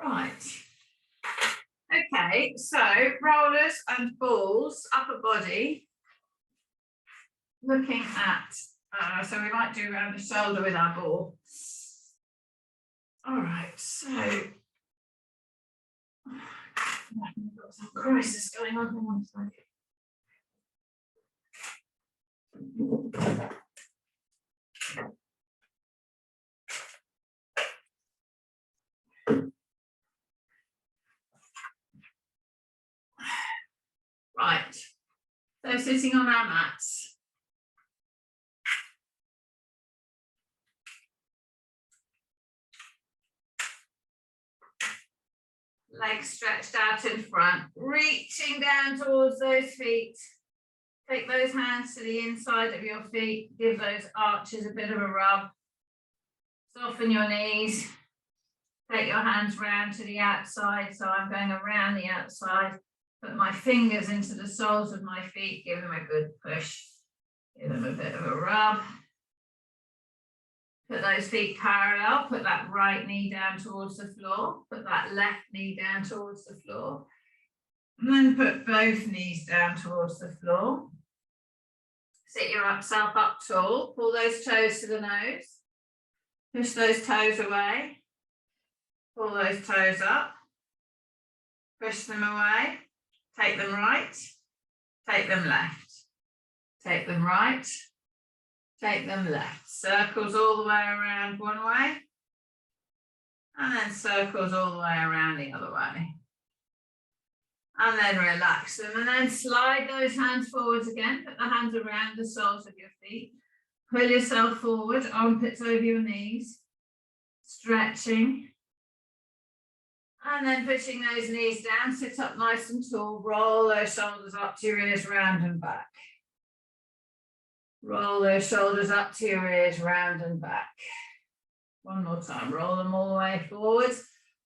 Right. Okay, so rollers and balls, upper body. Looking at, so we might do around the shoulder with our ball. All right, so I've got some crisis going on. One second. Right, so sitting on our mats. Legs stretched out in front, reaching down towards those feet. Take those hands to the inside of your feet, give those arches a bit of a rub. Soften your knees. Take your hands round to the outside, so I'm going around the outside. Put my fingers into the soles of my feet, give them a good push. Give them a bit of a rub. Put those feet parallel, put that right knee down towards the floor, put that left knee down towards the floor, and then put both knees down towards the floor. Sit yourself up tall, pull those toes to the nose, push those toes away, pull those toes up, push them away, take them right, take them left, take them right, take them left. Circles all the way around one way, and then circles all the way around the other way. And then relax them, and then slide those hands forwards again. Put the hands around the soles of your feet. Pull yourself forward, armpits over your knees. Stretching. And then pushing those knees down, sit up nice and tall. Roll those shoulders up to your ears, round and back. Roll those shoulders up to your ears, round and back. One more time, roll them all the way forwards,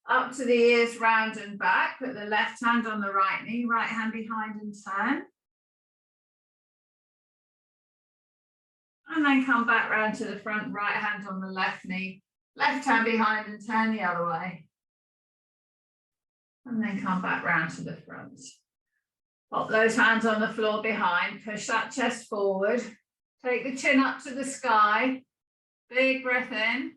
up to the ears, round and back. Put the left hand on the right knee, right hand behind and turn. And then come back round to the front, right hand on the left knee, left hand behind and turn the other way. And then come back round to the front. Pop those hands on the floor behind, push that chest forward. Take the chin up to the sky. Big breath in.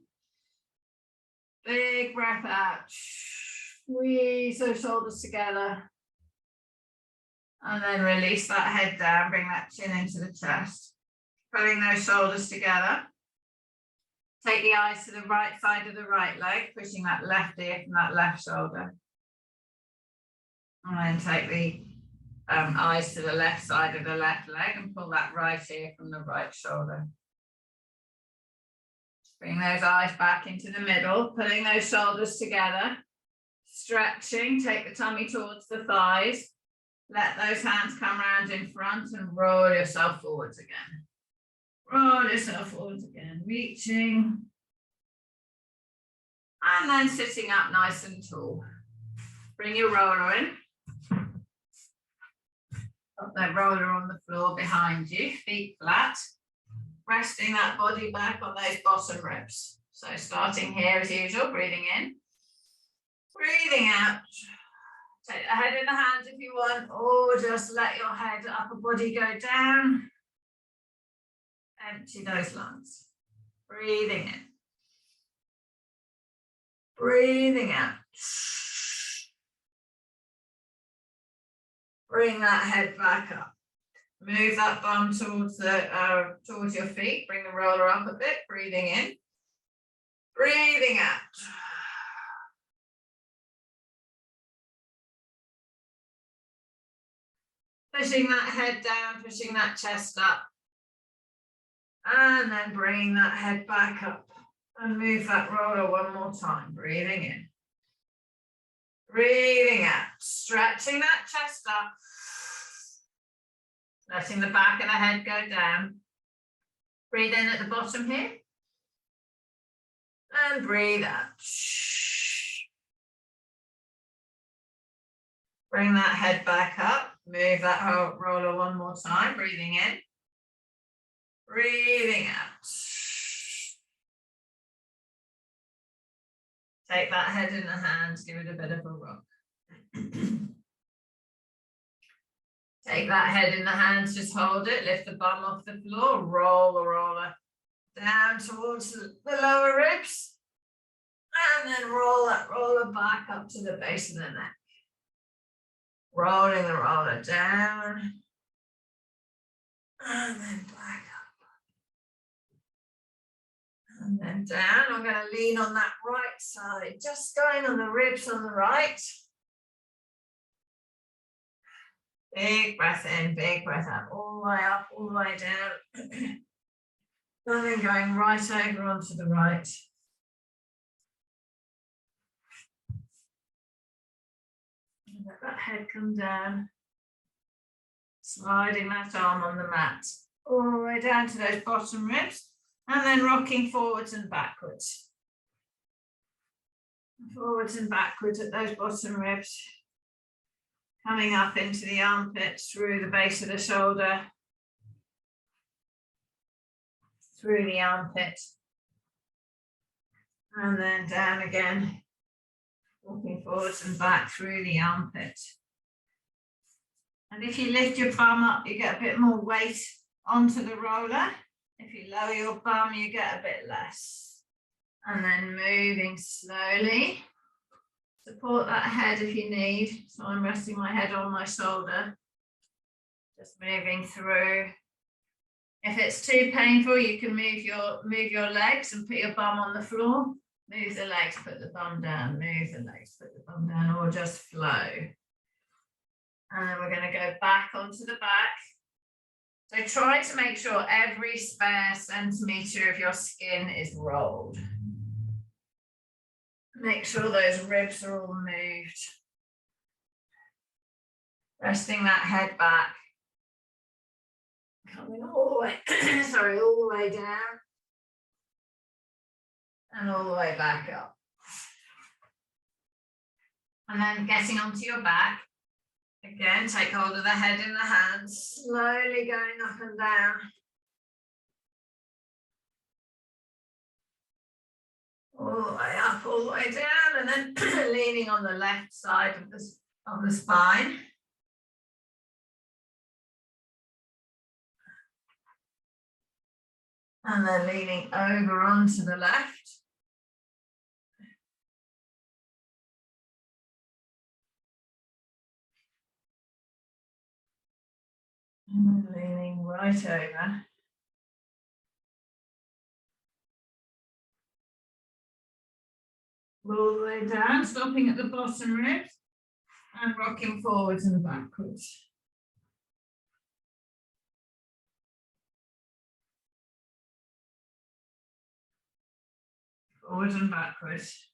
Big breath out. Squeeze those shoulders together. And then release that head down. Bring that chin into the chest. Pulling those shoulders together. Take the eyes to the right side of the right leg, pushing that left ear from that left shoulder. And then take the eyes to the left side of the left leg and pull that right ear from the right shoulder. Bring those eyes back into the middle, pulling those shoulders together, stretching, take the tummy towards the thighs, let those hands come round in front and roll yourself forwards again. Roll yourself forwards again, reaching, and then sitting up nice and tall. Bring your roller in. Put that roller on the floor behind you, feet flat, resting that body back on those bottom ribs. So starting here as usual, breathing in, breathing out. Take the head in the hands if you want, or just let your head, upper body go down. Empty those lungs. Breathing in. Breathing out. Bring that head back up. Move that bum towards your feet. Bring the roller up a bit. Breathing in. Breathing out. Pushing that head down, pushing that chest up. And then bringing that head back up. And move that roller one more time. Breathing in. Breathing out. Stretching that chest up. Letting the back of the head go down. Breathe in at the bottom here. And breathe out. Bring that head back up. Move that roller one more time. Breathing in. Breathing out. Take that head in the hands, give it a bit of a rock. Take that head in the hands, just hold it, lift the bum off the floor, roll the roller down towards the lower ribs, and then roll that roller back up to the base of the neck. Rolling the roller down, and then back up. And then down. I'm going to lean on that right side, just going on the ribs on the right. Big breath in, big breath out, all the way up, all the way down. And then going right over onto the right. And let that head come down. Sliding that arm on the mat, all the way down to those bottom ribs. And then rocking forwards and backwards. Forwards and backwards at those bottom ribs. Coming up into the armpits, through the base of the shoulder. Through the armpit. And then down again. Walking forwards and back through the armpit. And if you lift your bum up, you get a bit more weight onto the roller. If you lower your bum, you get a bit less. And then moving slowly. Support that head if you need. So I'm resting my head on my shoulder. Just moving through. If it's too painful, you can move your legs and put your bum on the floor. Move the legs, put the bum down. Move the legs, put the bum down, or just flow. And then we're going to go back onto the back. So try to make sure every spare centimetre of your skin is rolled. Make sure those ribs are all moved. Resting that head back. Coming all the way, all the way down. And all the way back up. And then getting onto your back. Again, take hold of the head in the hands, slowly going up and down. All the way up, all the way down, and then leaning on the left side of the spine. And then leaning over onto the left. And then leaning right over. All the way down, stopping at the bottom ribs and rocking forwards and backwards. Forwards and backwards.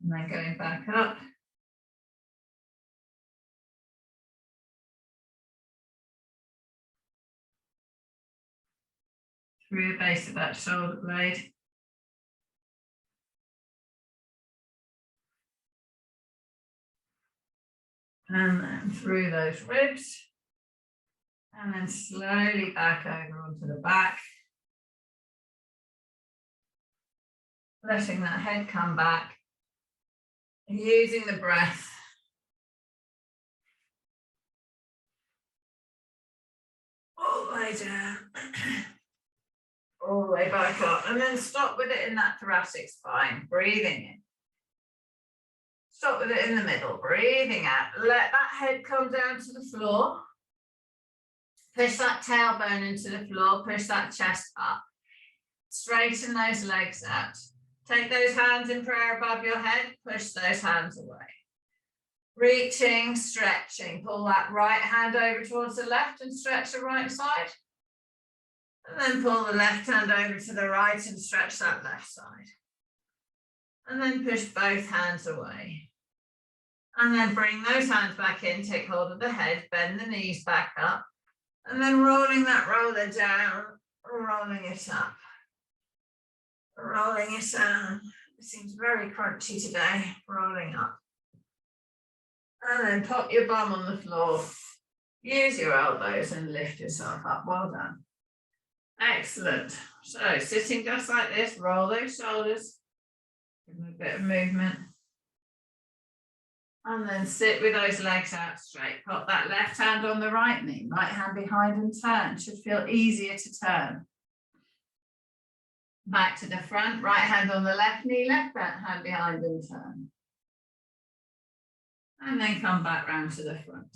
And then going back up. Through the base of that shoulder blade. And then through those ribs. And then slowly back over onto the back. Letting that head come back. Using the breath. All the way down. All the way back up. And then stop with it in that thoracic spine. Breathing in. Stop with it in the middle. Breathing out. Let that head come down to the floor. Push that tailbone into the floor. Push that chest up. Straighten those legs out. Take those hands in prayer above your head, push those hands away. Reaching, stretching, pull that right hand over towards the left and stretch the right side. And then pull the left hand over to the right and stretch that left side. And then push both hands away. And then bring those hands back in, take hold of the head, bend the knees back up. And then rolling that roller down, rolling it up. Rolling it down. It seems very crunchy today. Rolling up. And then pop your bum on the floor. Use your elbows and lift yourself up. Well done. Excellent. So sitting just like this, roll those shoulders, give them a bit of movement. And then sit with those legs out straight. Put that left hand on the right knee, right hand behind and turn. Should feel easier to turn. Back to the front, right hand on the left knee, left hand behind and turn. And then come back round to the front.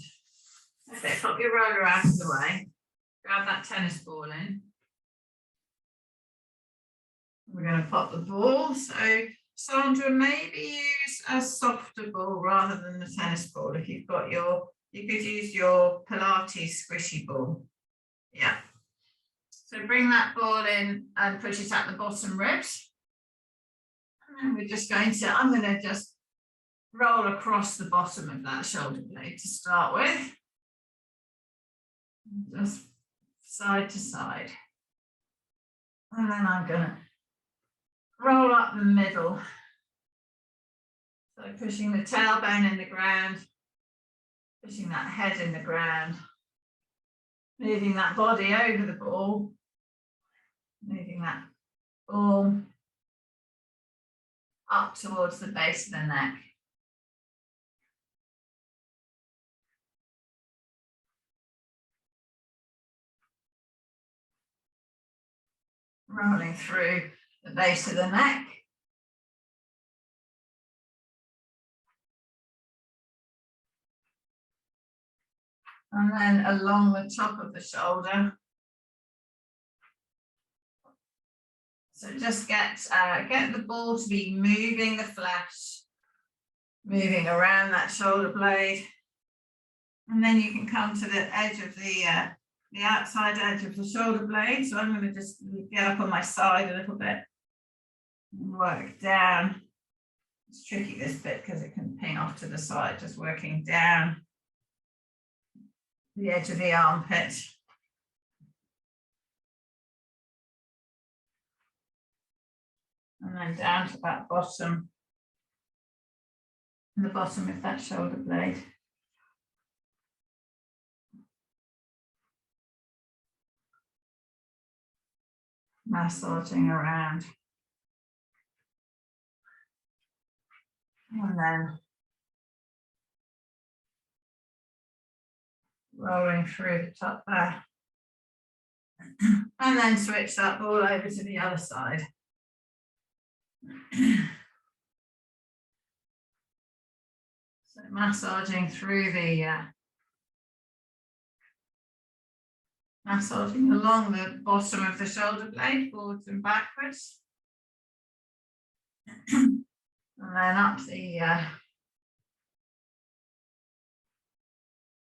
Okay, pop your roller out of the way. Grab that tennis ball in. We're going to pop the ball. So Sandra, maybe use a softer ball rather than the tennis ball. If you've got you could use your Pilates squishy ball. Yeah. So bring that ball in and put it at the bottom ribs. And we're just going to, I'm going to just roll across the bottom of that shoulder blade to start with. Just side to side. And then I'm going to roll up the middle. So pushing the tailbone in the ground, pushing that head in the ground, moving that body over the ball, moving that ball up towards the base of the neck. Rolling through the base of the neck. And then along the top of the shoulder. So just get the ball to be moving the flesh, moving around that shoulder blade. And then you can come to the edge of the outside edge of the shoulder blade. So I'm going to just get up on my side a little bit and work down. It's tricky this bit because it can ping off to the side, just working down the edge of the armpit. And then down to that bottom, the bottom of that shoulder blade. Massaging around. And then rolling through the top there. And then switch that ball over to the other side. So massaging through the massaging along the bottom of the shoulder blade, forwards and backwards. And then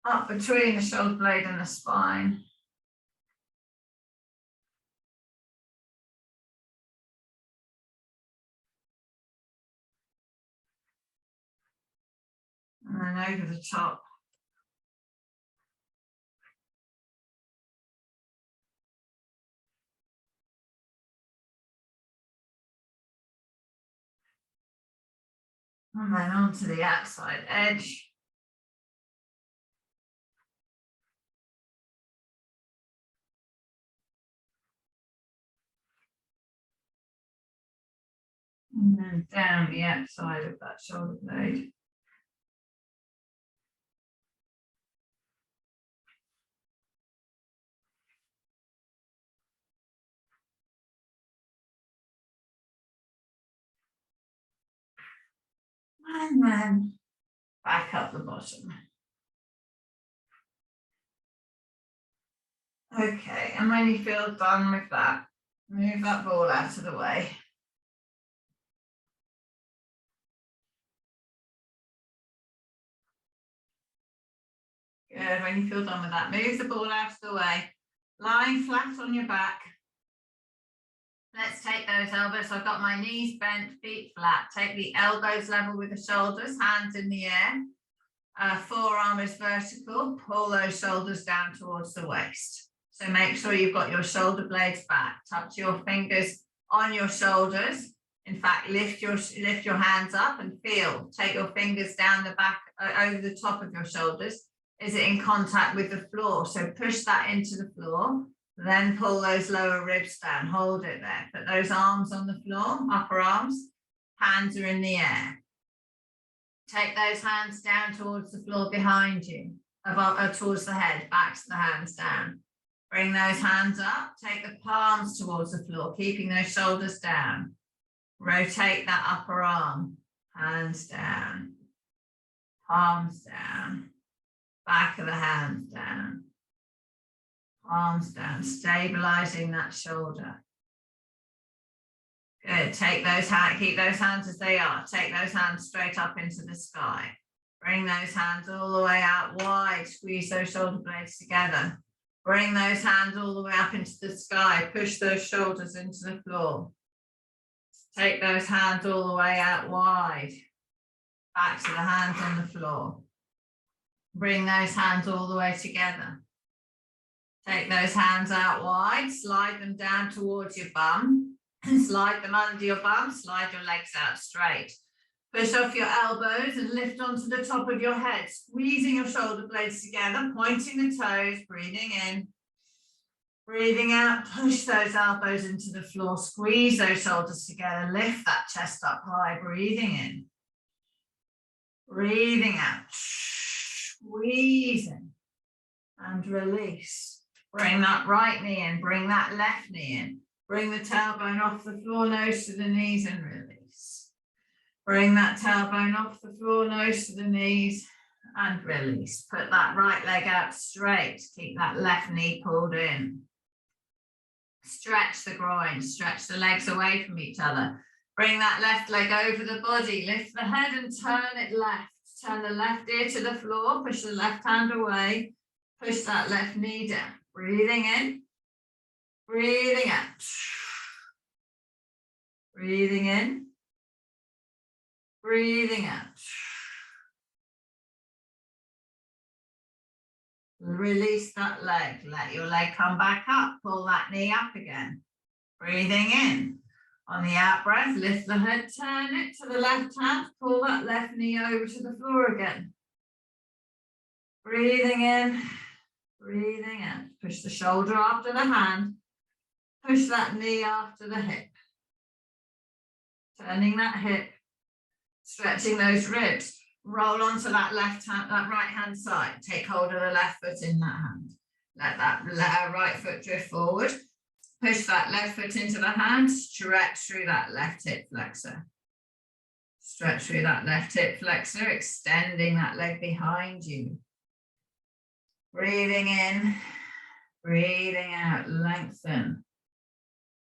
up between the shoulder blade and the spine. And then over the top. And then onto the outside edge. And then down the outside of that shoulder blade. And then back up the bottom. Okay, and when you feel done with that, move that ball out of the way. Good, when you feel done with that, move the ball out of the way, lying flat on your back. Let's take those elbows. So I've got my knees bent, feet flat. Take the elbows level with the shoulders, hands in the air. Forearm is vertical. Pull those shoulders down towards the waist. So make sure you've got your shoulder blades back. Touch your fingers on your shoulders. In fact, lift your hands up and feel. Take your fingers down the back, over the top of your shoulders. Is it in contact with the floor? So push that into the floor, then pull those lower ribs down, hold it there. Put those arms on the floor, upper arms, hands are in the air. Take those hands down towards the floor behind you, towards the head, back to the hands down. Bring those hands up, take the palms towards the floor, keeping those shoulders down. Rotate that upper arm, hands down, palms down, back of the hands down, palms down, stabilizing that shoulder. Good, take those hands, keep those hands as they are. Take those hands straight up into the sky. Bring those hands all the way out wide, squeeze those shoulder blades together. Bring those hands all the way up into the sky, push those shoulders into the floor. Take those hands all the way out wide, back to the hands on the floor. Bring those hands all the way together. Take those hands out wide, slide them down towards your bum, slide them under your bum, slide your legs out straight. Push off your elbows and lift onto the top of your head, squeezing your shoulder blades together, pointing the toes, breathing in, breathing out, push those elbows into the floor, squeeze those shoulders together, lift that chest up high, breathing in, breathing out, squeezing and release. Bring that right knee in, bring that left knee in, bring the tailbone off the floor, nose to the knees and release. Bring that tailbone off the floor, nose to the knees and release. Put that right leg out straight. Keep that left knee pulled in. Stretch the groin, stretch the legs away from each other. Bring that left leg over the body. Lift the head and turn it left. Turn the left ear to the floor. Push the left hand away. Push that left knee down. Breathing in. Breathing out. Breathing in. Breathing out. Release that leg. Let your leg come back up. Pull that knee up again. Breathing in. On the out breath, lift the head, turn it to the left hand. Pull that left knee over to the floor again. Breathing in. Breathing out. Push the shoulder after the hand. Push that knee after the hip. Turning that hip. Stretching those ribs. Roll onto that right hand side. Take hold of the left foot in that hand. Let that right foot drift forward. Push that left foot into the hand. Stretch through that left hip flexor. Stretch through that left hip flexor, extending that leg behind you. Breathing in, breathing out, lengthen.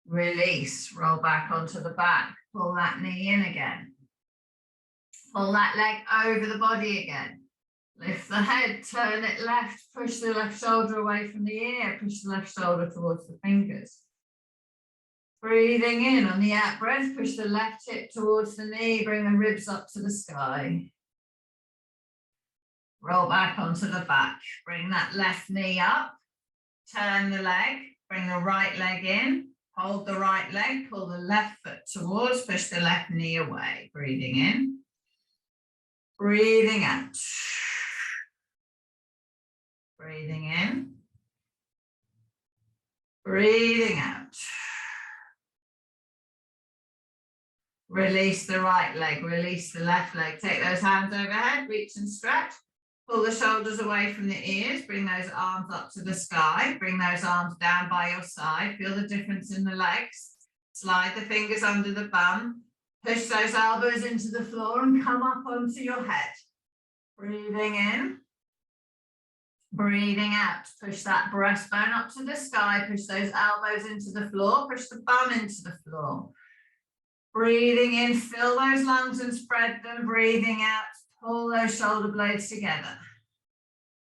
Release, roll back onto the back. Pull that knee in again. Pull that leg over the body again. Lift the head, turn it left, push the left shoulder away from the ear, push the left shoulder towards the fingers. Breathing in on the out breath, push the left hip towards the knee, bring the ribs up to the sky. Roll back onto the back, bring that left knee up, turn the leg, bring the right leg in, hold the right leg, pull the left foot towards, push the left knee away. Breathing in. Breathing out. Breathing in. Breathing out. Release the right leg, release the left leg. Take those hands overhead, reach and stretch. Pull the shoulders away from the ears, bring those arms up to the sky. Bring those arms down by your side. Feel the difference in the legs. Slide the fingers under the bum. Push those elbows into the floor and come up onto your head. Breathing in. Breathing out. Push that breastbone up to the sky. Push those elbows into the floor. Push the bum into the floor. Breathing in, fill those lungs and spread them. Breathing out, pull those shoulder blades together.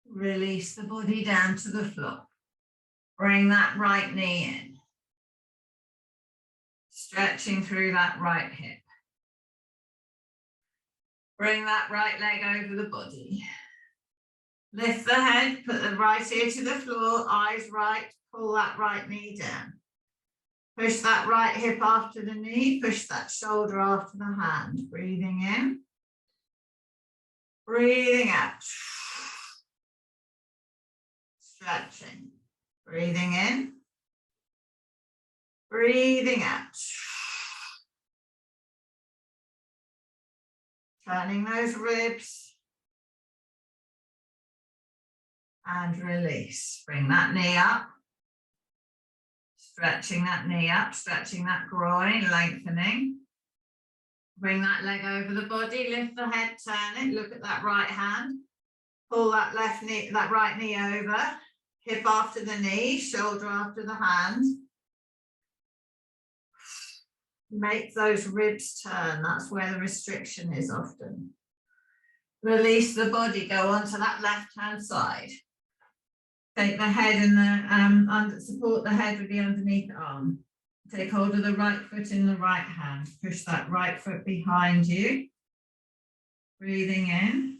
Release the body down to the floor. Bring that right knee in. Stretching through that right hip. Bring that right leg over the body. Lift the head, put the right ear to the floor, eyes right, pull that right knee down. Push that right hip after the knee, push that shoulder after the hand. Breathing in. Breathing out. stretching. Breathing in, breathing out. Turning those ribs. And release. Bring that knee up. Stretching that knee up, stretching that groin, lengthening. Bring that leg over the body, lift the head, turn it, look at that right hand. Pull that left knee, that right knee over, hip after the knee, shoulder after the hand. Make those ribs turn, that's where the restriction is often. Release the body, go onto that left hand side. Take the head and the support the head with the underneath arm. Take hold of the right foot in the right hand. Push that right foot behind you. Breathing in.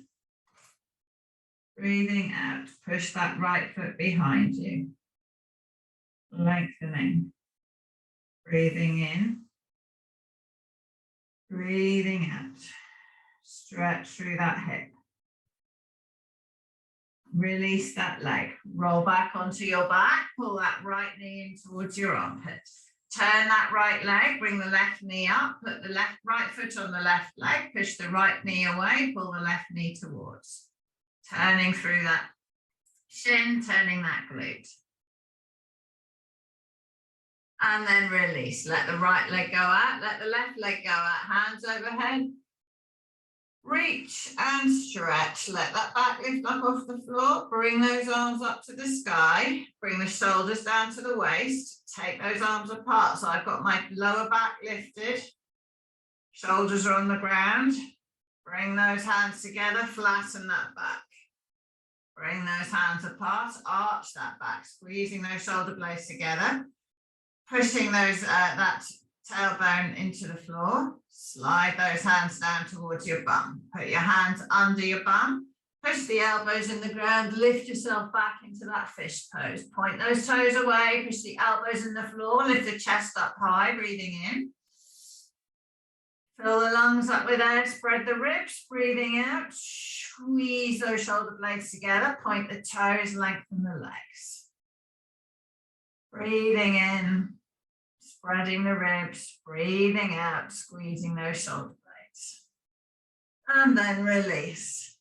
Breathing out. Push that right foot behind you. Lengthening. Breathing in. Breathing out. Stretch through that hip. Release that leg. Roll back onto your back. Pull that right knee in towards your armpit. Turn that right leg. Bring the left knee up. Put the right foot on the left leg. Push the right knee away. Pull the left knee towards. Turning through that shin. Turning that glute. And then release. Let the right leg go out. Let the left leg go out. Hands overhead. Reach and stretch. Let that back lift up off the floor. Bring those arms up to the sky. Bring the shoulders down to the waist. Take those arms apart. So I've got my lower back lifted. Shoulders are on the ground. Bring those hands together. Flatten that back. Bring those hands apart. Arch that back. Squeezing those shoulder blades together. Pushing those that tailbone into the floor. Slide those hands down towards your bum. Put your hands under your bum. Push the elbows in the ground. Lift yourself back into that fish pose. Point those toes away. Push the elbows in the floor. Lift the chest up high. Breathing in. Fill the lungs up with air. Spread the ribs. Breathing out. Squeeze those shoulder blades together. Point the toes. Lengthen the legs. Breathing in. Spreading the ribs, breathing out, squeezing those shoulder blades. And then release.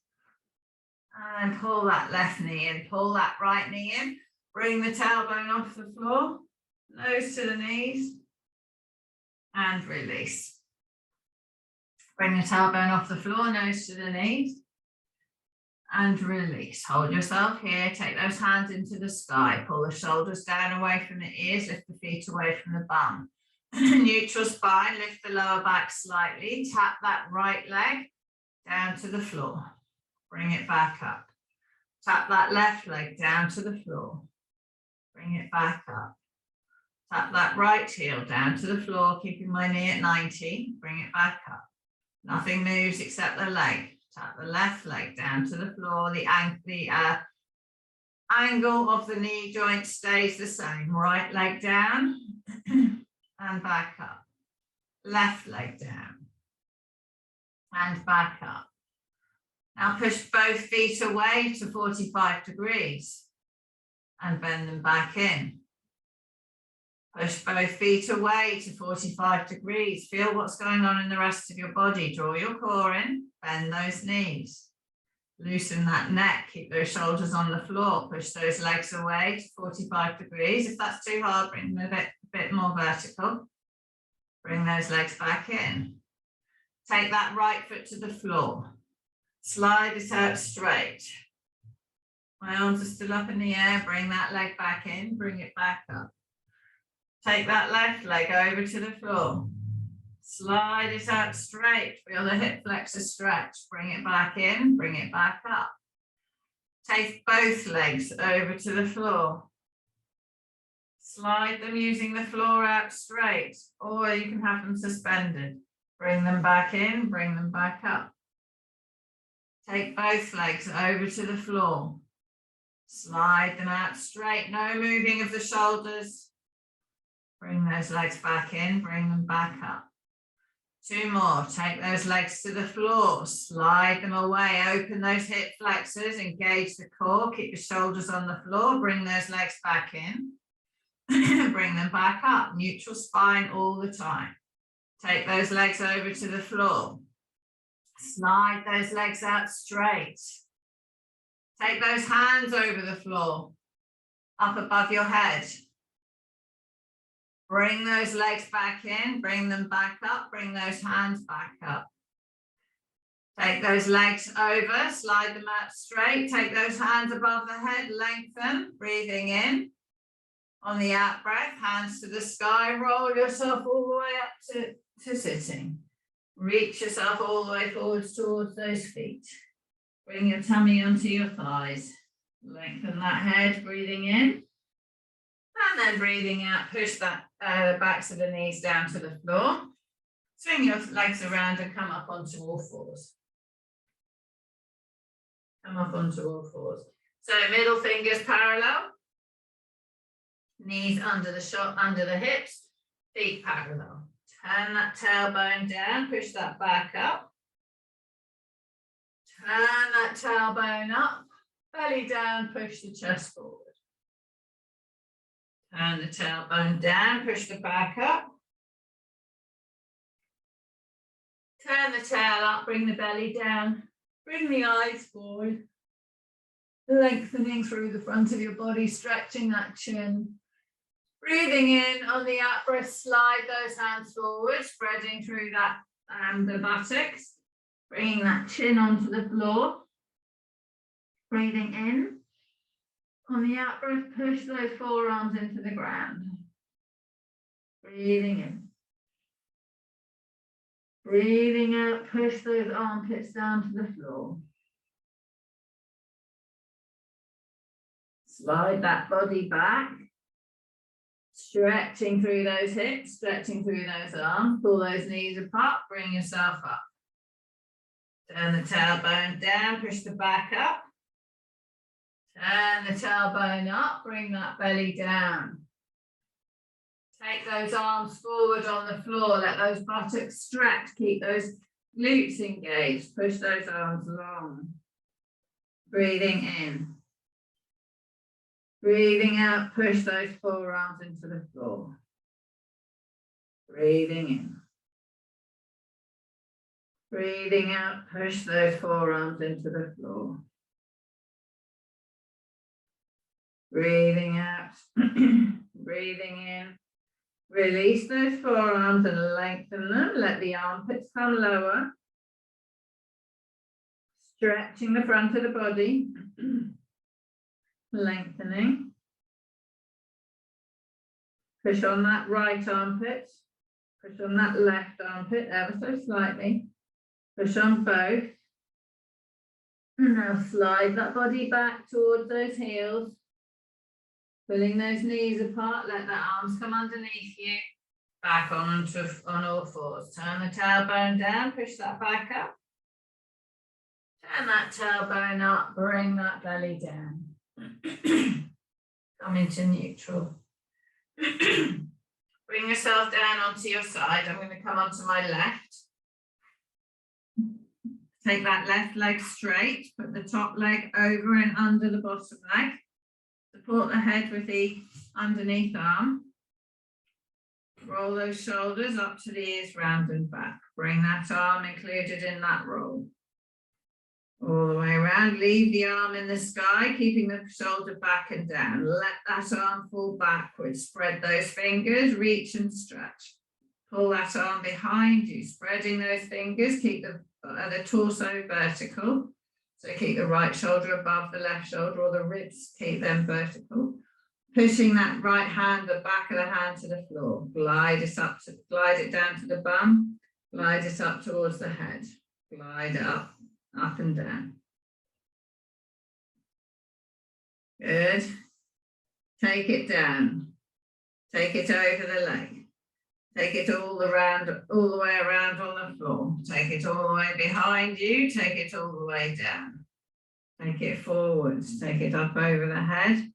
And pull that left knee in, pull that right knee in. Bring the tailbone off the floor, nose to the knees. And release. Bring the tailbone off the floor, nose to the knees. And release. Hold yourself here. Take those hands into the sky. Pull the shoulders down away from the ears. Lift the feet away from the bum. Neutral spine. Lift the lower back slightly. Tap that right leg down to the floor. Bring it back up. Tap that left leg down to the floor. Bring it back up. Tap that right heel down to the floor, keeping my knee at 90. Bring it back up. Nothing moves except the leg. Tap the left leg down to the floor. The angle of the knee joint stays the same. Right leg down and back up. Left leg down and back up. Now push both feet away to 45 degrees and bend them back in. Push both feet away to 45 degrees. Feel what's going on in the rest of your body. Draw your core in, bend those knees. Loosen that neck, keep those shoulders on the floor. Push those legs away to 45 degrees. If that's too hard, bring them a bit more vertical. Bring those legs back in. Take that right foot to the floor. Slide it out straight. My arms are still up in the air. Bring that leg back in, bring it back up. Take that left leg over to the floor. Slide it out straight. Feel the hip flexor stretch. Bring it back in, bring it back up. Take both legs over to the floor. Slide them using the floor out straight, or you can have them suspended. Bring them back in, bring them back up. Take both legs over to the floor. Slide them out straight, no moving of the shoulders. Bring those legs back in, bring them back up. 2 more. Take those legs to the floor, slide them away, open those hip flexors, engage the core, keep your shoulders on the floor, bring those legs back in, bring them back up, neutral spine all the time. Take those legs over to the floor, slide those legs out straight. Take those hands over the floor, up above your head. Bring those legs back in, bring them back up, bring those hands back up. Take those legs over, slide them out straight, take those hands above the head, lengthen, breathing in. On the out breath, hands to the sky, roll yourself all the way up to sitting. Reach yourself all the way forwards towards those feet. Bring your tummy onto your thighs. Lengthen that head, breathing in. And then breathing out, push that backs of the knees down to the floor. Swing your legs around and come up onto all fours. Come up onto all fours. So middle fingers parallel. Knees under the hips, feet parallel. Turn that tailbone down, push that back up. Turn that tailbone up, belly down, push the chest forward. Turn the tailbone down, push the back up. Turn the tail up, bring the belly down, bring the eyes forward. Lengthening through the front of your body, stretching that chin. Breathing in on the out breath, slide those hands forward, spreading through that the buttocks. Bringing that chin onto the floor. Breathing in. On the out breath, push those forearms into the ground. Breathing in. Breathing out, push those armpits down to the floor. Slide that body back. Stretching through those hips, stretching through those arms. Pull those knees apart, bring yourself up. Turn the tailbone down, push the back up. Turn the tailbone up, bring that belly down. Take those arms forward on the floor, let those buttocks stretch, keep those glutes engaged, push those arms long. Breathing in. Breathing out, push those forearms into the floor. Breathing in. Breathing out, push those forearms into the floor. Breathing out, breathing in. Release those forearms and lengthen them. Let the armpits come lower. Stretching the front of the body. Lengthening. Push on that right armpit. Push on that left armpit ever so slightly. Push on both. And now slide that body back towards those heels. Pulling those knees apart, let the arms come underneath you. Back on all fours. Turn the tailbone down, push that back up. Turn that tailbone up, bring that belly down. Come into neutral. Bring yourself down onto your side. I'm going to come onto my left. Take that left leg straight, put the top leg over and under the bottom leg. Support the head with the underneath arm. Roll those shoulders up to the ears, round and back. Bring that arm included in that roll. All the way around, leave the arm in the sky, keeping the shoulder back and down. Let that arm fall backwards. Spread those fingers, reach and stretch. Pull that arm behind you, spreading those fingers, keep the torso vertical. So keep the right shoulder above the left shoulder, or the ribs, keep them vertical. Pushing that right hand, the back of the hand to the floor. Glide it down to the bum. Glide it up towards the head. Glide up and down. Good. Take it down. Take it over the leg. Take it all the way around on the floor. Take it all the way behind you. Take it all the way down. Take it forwards. Take it up over the head.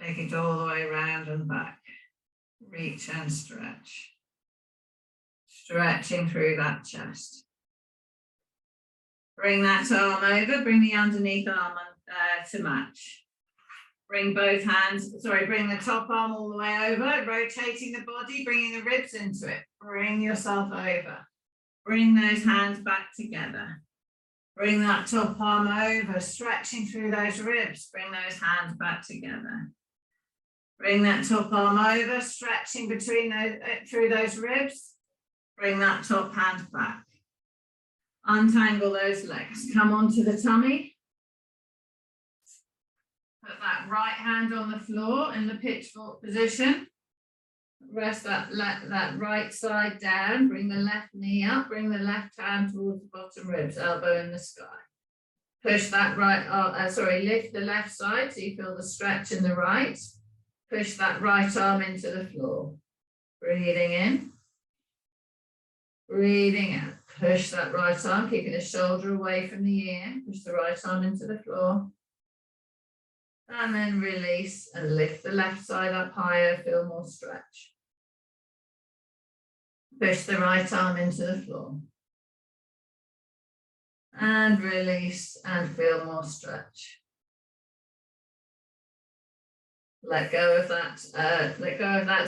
Take it all the way around and back. Reach and stretch. Stretching through that chest. Bring that arm over, bring the underneath arm to match. Bring both hands, bring the top arm all the way over, rotating the body, bringing the ribs into it. Bring yourself over. Bring those hands back together. Bring that top arm over, stretching through those ribs. Bring those hands back together. Bring that top arm over, stretching between those, through those ribs. Bring that top hand back. Untangle those legs. Come onto the tummy. Put that right hand on the floor in the pitchfork position. Rest that right side down. Bring the left knee up. Bring the left hand towards the bottom ribs, elbow in the sky. Push that lift the left side so you feel the stretch in the right. Push that right arm into the floor. Breathing in. Breathing out. Push that right arm, keeping the shoulder away from the ear. Push the right arm into the floor. And then release and lift the left side up higher, feel more stretch. Push the right arm into the floor. And release and feel more stretch. Let go of that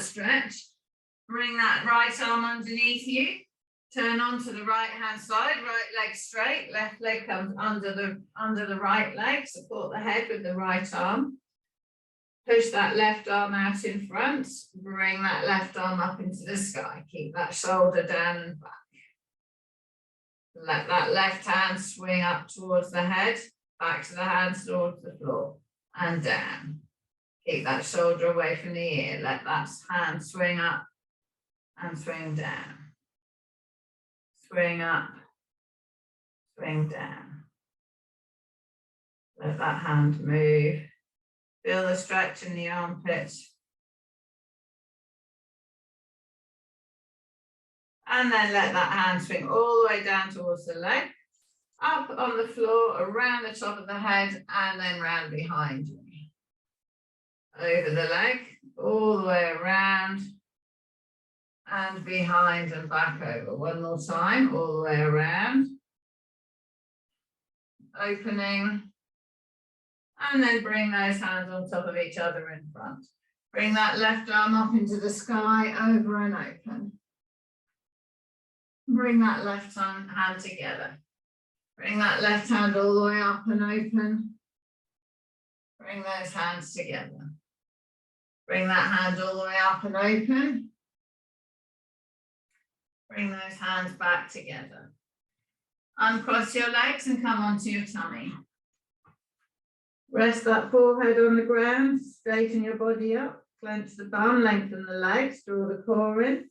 stretch. Bring that right arm underneath you. Turn onto the right hand side, right leg straight, left leg comes under the right leg, support the head with the right arm. Push that left arm out in front, bring that left arm up into the sky, keep that shoulder down and back. Let that left hand swing up towards the head, back to the hands towards the floor and down. Keep that shoulder away from the ear, let that hand swing up and swing down. Swing up, swing down. Let that hand move. Feel the stretch in the armpits. And then let that hand swing all the way down towards the leg, up on the floor, around the top of the head, and then round behind you. Over the leg, all the way around, and behind and back over. One more time, all the way around. Opening. And then bring those hands on top of each other in front. Bring that left arm up into the sky, over and open. Bring that left hand together. Bring that left hand all the way up and open. Bring those hands together. Bring that hand all the way up and open. Bring those hands back together. Uncross your legs and come onto your tummy. Rest that forehead on the ground, straighten your body up, clench the bum, lengthen the legs, draw the core in.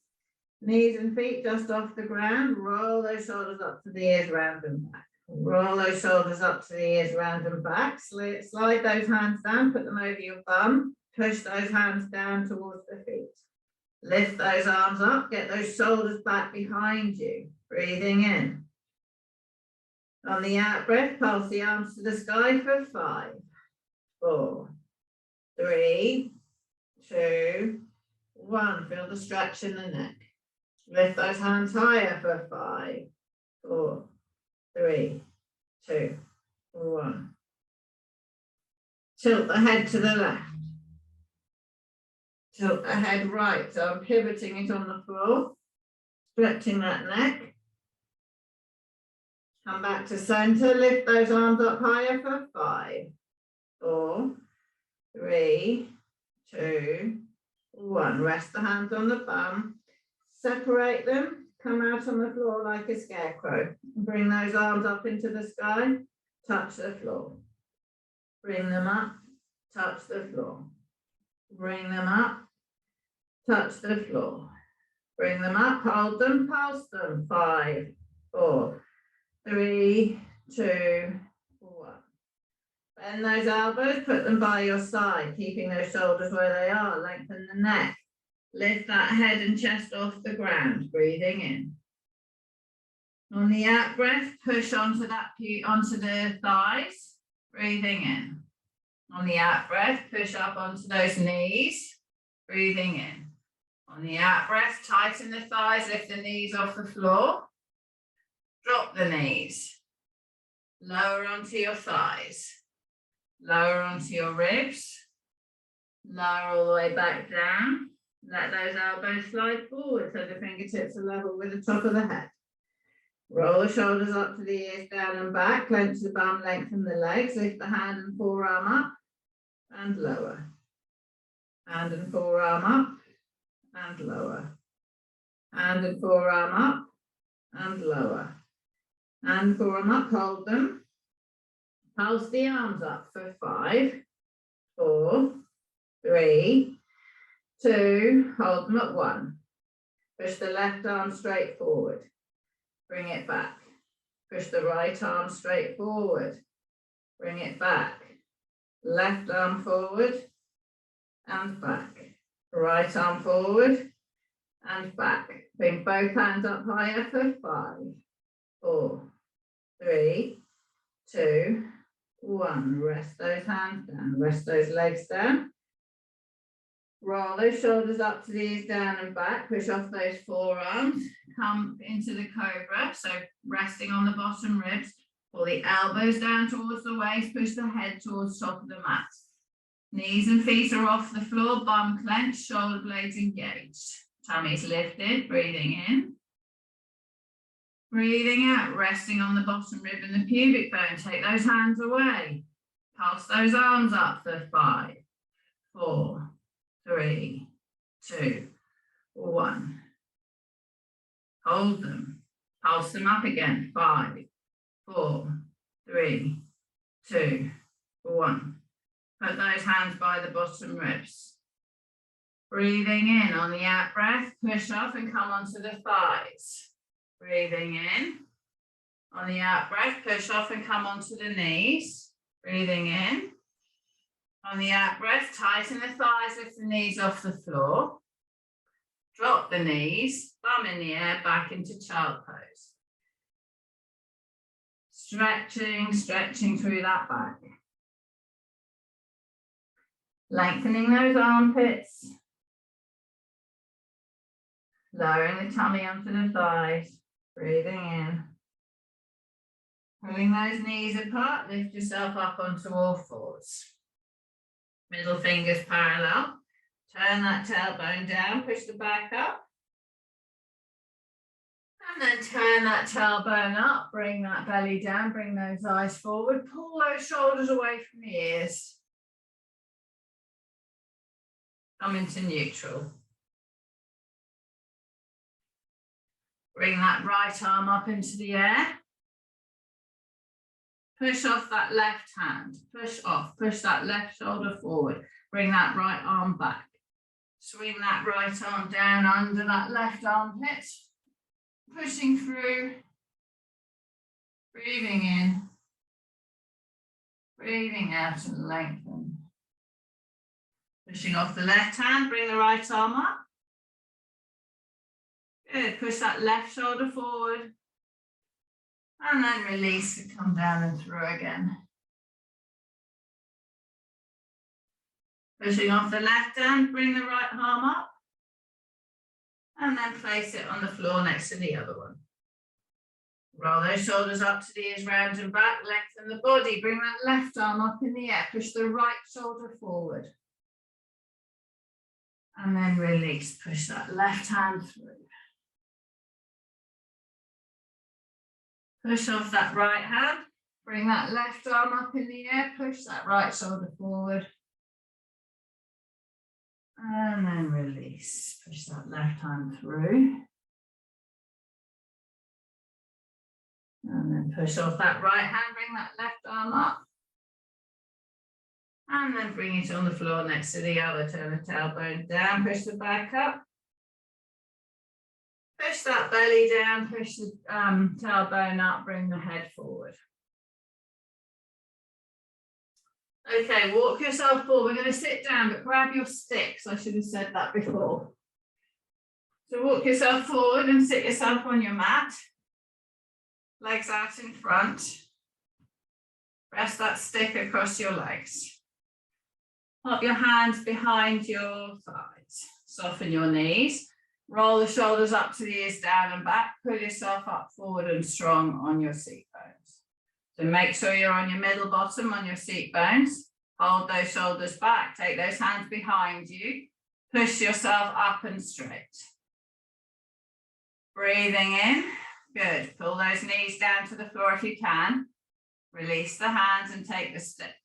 Knees and feet just off the ground, roll those shoulders up to the ears, round and back. Roll those shoulders up to the ears, round and back. Slide those hands down, put them over your bum, push those hands down towards the feet. Lift those arms up, get those shoulders back behind you. Breathing in. On the out breath, pulse the arms to the sky for 5, 4, 3, 2, 1. Feel the stretch in the neck. Lift those hands higher for 5, 4, 3, 2, 1. Tilt the head to the left. Tilt the head right, so I'm pivoting it on the floor, stretching that neck. Come back to center, lift those arms up higher for 5, 4, 3, 2, 1. Rest the hands on the bum, separate them, come out on the floor like a scarecrow. Bring those arms up into the sky, touch the floor. Bring them up, touch the floor. Bring them up, touch the floor. Bring them up, hold them, pulse them. 5, 4, 3, 2, 1. Bend those elbows, put them by your side, keeping those shoulders where they are. Lengthen the neck. Lift that head and chest off the ground, breathing in. On the out breath, push onto the thighs, breathing in. On the out breath, push up onto those knees, breathing in. On the out breath, tighten the thighs, lift the knees off the floor. Drop the knees. Lower onto your thighs. Lower onto your ribs. Lower all the way back down. Let those elbows slide forward so the fingertips are level with the top of the head. Roll the shoulders up to the ears, down and back. Clench the bum, lengthen the legs. Lift the hand and forearm up and lower. Hand and forearm up and lower. Hand and forearm up and lower. Hand and forearm up, hold them. Pulse the arms up for 5, 4, 3, 2, hold them at 1. Push the left arm straight forward. Bring it back. Push the right arm straight forward. Bring it back. Left arm forward and back. Right arm forward and back. Bring both hands up higher for 5, 4, 3, 2, 1. Rest those hands down. Rest those legs down. Roll those shoulders up to the ears, down and back. Push off those forearms. Come into the cobra. So resting on the bottom ribs. Pull the elbows down towards the waist. Push the head towards the top of the mat. Knees and feet are off the floor. Bum clenched. Shoulder blades engaged. Tummy's lifted. Breathing in. Breathing out. Resting on the bottom rib and the pubic bone. Take those hands away. Pulse those arms up for 5, 4, 3, 2, 1. Hold them. Pulse them up again. 5, 4, 3, 2, 1. Put those hands by the bottom ribs. Breathing in on the out breath. Push off and come onto the thighs. Breathing in. On the out breath, push off and come onto the knees. Breathing in. On the out breath, tighten the thighs, lift the knees off the floor. Drop the knees, thumb in the air, back into child pose. Stretching through that back. Lengthening those armpits. Lowering the tummy onto the thighs. Breathing in. Pulling those knees apart, lift yourself up onto all fours. Middle fingers parallel. Turn that tailbone down, push the back up. And then turn that tailbone up, bring that belly down, bring those eyes forward, pull those shoulders away from the ears. Come into neutral. Bring that right arm up into the air. Push off that left hand, push off, push that left shoulder forward. Bring that right arm back. Swing that right arm down under that left armpit. Pushing through. Breathing in. Breathing out and lengthen. Pushing off the left hand, bring the right arm up. Good, push that left shoulder forward. And then release to come down and through again. Pushing off the left hand, bring the right arm up. And then place it on the floor next to the other one. Roll those shoulders up to the ears, round and back, lengthen the body. Bring that left arm up in the air. Push the right shoulder forward. And then release, push that left hand through. Push off that right hand, bring that left arm up in the air, push that right shoulder forward. And then release, push that left hand through. And then push off that right hand, bring that left arm up. And then bring it on the floor next to the other, turn the tailbone down, push the back up. Push that belly down, push the tailbone up, bring the head forward. Okay, walk yourself forward. We're going to sit down, but grab your sticks. I should have said that before. So walk yourself forward and sit yourself on your mat. Legs out in front. Press that stick across your legs. Pop your hands behind your thighs. Soften your knees. Roll the shoulders up to the ears, down and back. Pull yourself up forward and strong on your seat bones. So make sure you're on your middle bottom on your seat bones. Hold those shoulders back. Take those hands behind you. Push yourself up and straight. Breathing in. Good. Pull those knees down to the floor if you can. Release the hands and take the stick.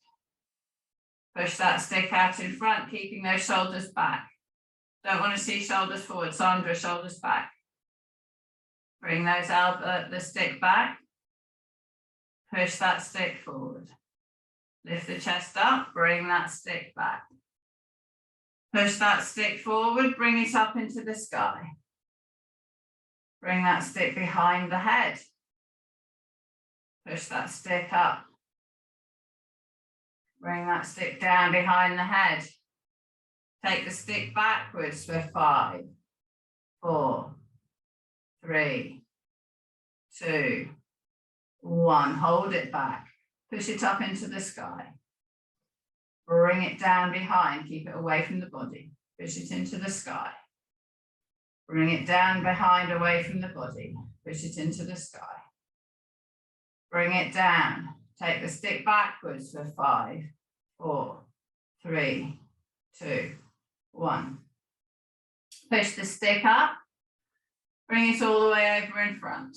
Push that stick out in front, keeping those shoulders back. Don't want to see shoulders forward. Sandra, shoulders back. Bring those the stick back. Push that stick forward. Lift the chest up, bring that stick back. Push that stick forward, bring it up into the sky. Bring that stick behind the head. Push that stick up. Bring that stick down behind the head. Take the stick backwards for 5, 4, 3, 2, 1. Hold it back. Push it up into the sky. Bring it down behind. Keep it away from the body. Push it into the sky. Bring it down behind, away from the body. Push it into the sky. Bring it down. Take the stick backwards for 5, 4, 3, 2, 1. Push the stick up. Bring it all the way over in front.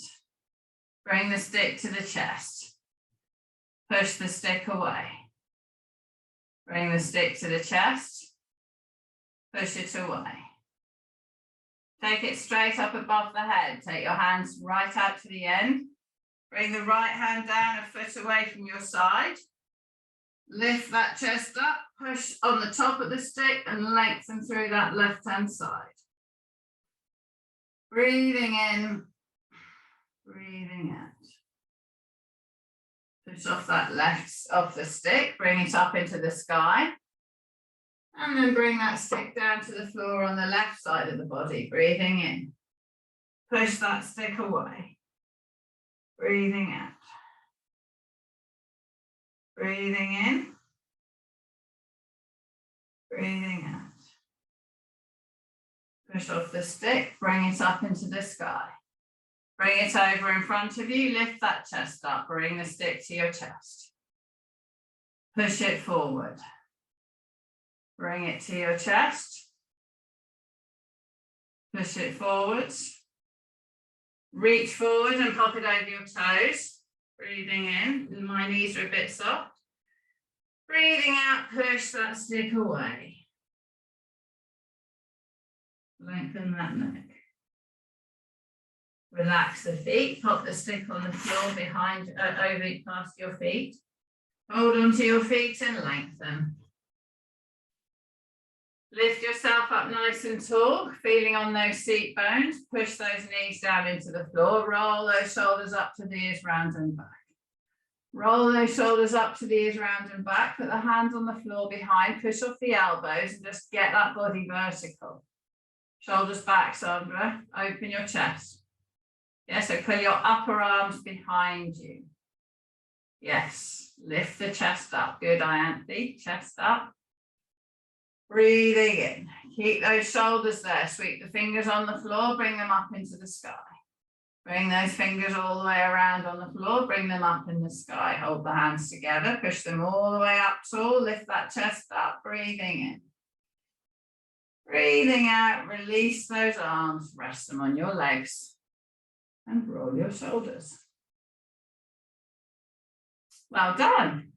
Bring the stick to the chest. Push the stick away. Bring the stick to the chest. Push it away. Take it straight up above the head. Take your hands right out to the end. Bring the right hand down a foot away from your side. Lift that chest up, push on the top of the stick and lengthen through that left-hand side. Breathing in, breathing out. Push off that left of the stick, bring it up into the sky. And then bring that stick down to the floor on the left side of the body, breathing in. Push that stick away. Breathing out. Breathing in. Breathing out. Push off the stick, bring it up into the sky. Bring it over in front of you, lift that chest up, bring the stick to your chest. Push it forward. Bring it to your chest. Push it forwards. Reach forward and pop it over your toes. Breathing in, my knees are a bit soft. Breathing out, push that stick away. Lengthen that neck. Relax the feet, pop the stick on the floor behind, over past your feet. Hold onto your feet and lengthen. Lift yourself up nice and tall, feeling on those seat bones. Push those knees down into the floor. Roll those shoulders up to the ears, round and back. Roll those shoulders up to the ears, round and back. Put the hands on the floor behind. Push off the elbows and just get that body vertical. Shoulders back, Sandra. Open your chest. Yes, so pull your upper arms behind you. Yes, lift the chest up. Good, Ianthe. Chest up. Breathing in. Keep those shoulders there. Sweep the fingers on the floor. Bring them up into the sky. Bring those fingers all the way around on the floor. Bring them up in the sky. Hold the hands together. Push them all the way up tall. Lift that chest up. Breathing in. Breathing out. Release those arms. Rest them on your legs. And roll your shoulders. Well done.